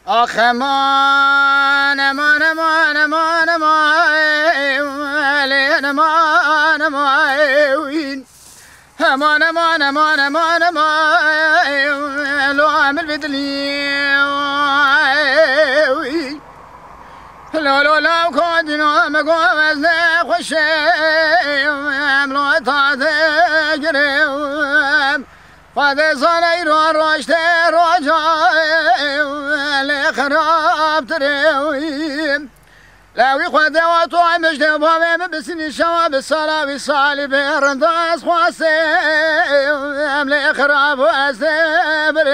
آخ امان امان امان امان امان امان امان امان امان امان امان امان لو عامل بدلي لو لو لو كودنا مقوم خوش لو تعتقري فاذا صني روشت رجاي لخراب تريم لاوي خدا وطوع مجد بابي بسني شواب الصلاة والصالي برنداس خواسيم لخراب واسبريم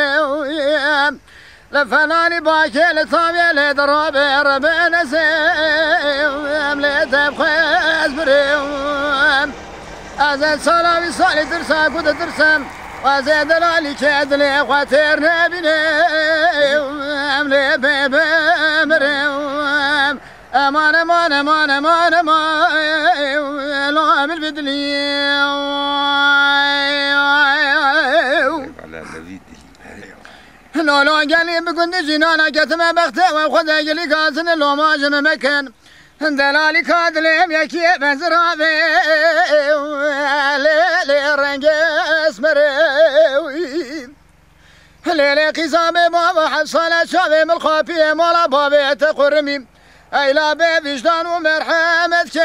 لفناني باكي لطابي لدرابي ربنا سيم لتبخيز بريم أزاد صلاة والصالي درسا كود درسم وزاد لالي كادلي خواتر نبينيم لبيبي مريم امان امان امان امان امان لو عامل بدلي لو لو قالي بكنت جنانا كتم بختي وخذ اجلي كاسن لو ما جم مكان دلالي كادليم يكي بزرابي ليلي رنجس مريوي ليلي قصامي بابا حصلة شابي من الخافية مولا بابي تقرمي اي لا بيجدان ومرحمة كيف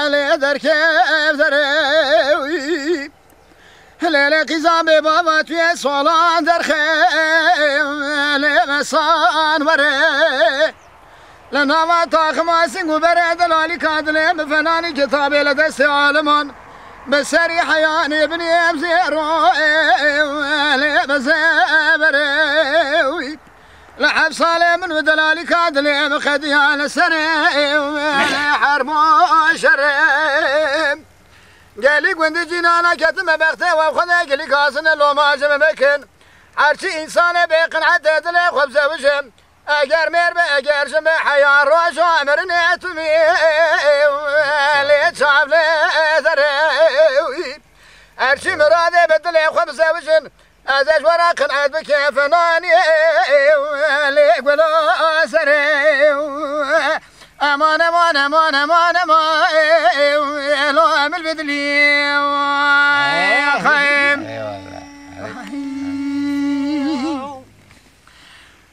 ليدر كيف ذريوي ليلي قصامي بابا توي صولان درخيم لمسان وري لنا ما تاخما سنقو برد لالي كادلي بفناني كتابي لدستي عالمان بسري حياني ابني امزيرو بزابري لحب صالي من ودلالي كادلي مخديان سري حرب شريم قالي قوند جنانا كتم بختي وخذي قلي كاسن لو ما جم بكن عرشي انسان بيقن عدد لي خبز وجم اگر مير اگر جم حيان روش عمرني اتمي لي شاف لي ذري عرشي مرادي بدلي خبز وجن ازاج وراقن عاد بكيف ناني لي قولو سري امان امان امان امان امان لو عمل بدلي يا خيم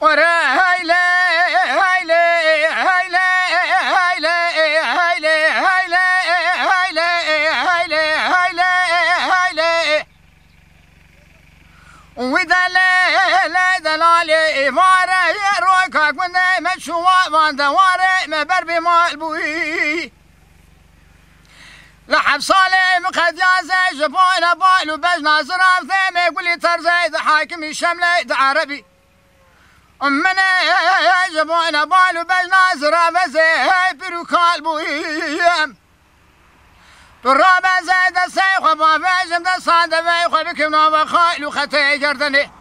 ورا هايلي هايلي هايلي هايلي هايلي هايلي هايلي هايلي هايلي هايلي ودلالي مارا يروكا كنا مشوا من دواري مبربي مال بوي لحب صالم قد يازي جبونا بالو بجنا زرام ثيمي يقولي ترزي حاكمي شملي عربي أمنا جبونا بالو بجنا زرام زي بروكال بوي بالرابع زيد السيخ بافيجم دا صادة فيخ بكمنا وخايل وختي جردني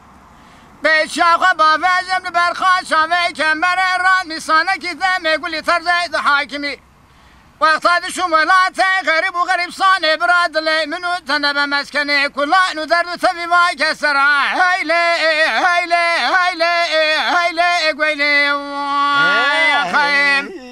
بيت شاخ بافيجم لبرخان شافي كمبر الران ميصانا كذا يقولي ترزي حاكمي واقتاد شمولاتي غريب وغريب صاني براد لي منو تنب مسكني كلا ندرد تبي ما كسرع هايلي هايلي هايلي هايلي قويلي يا خيم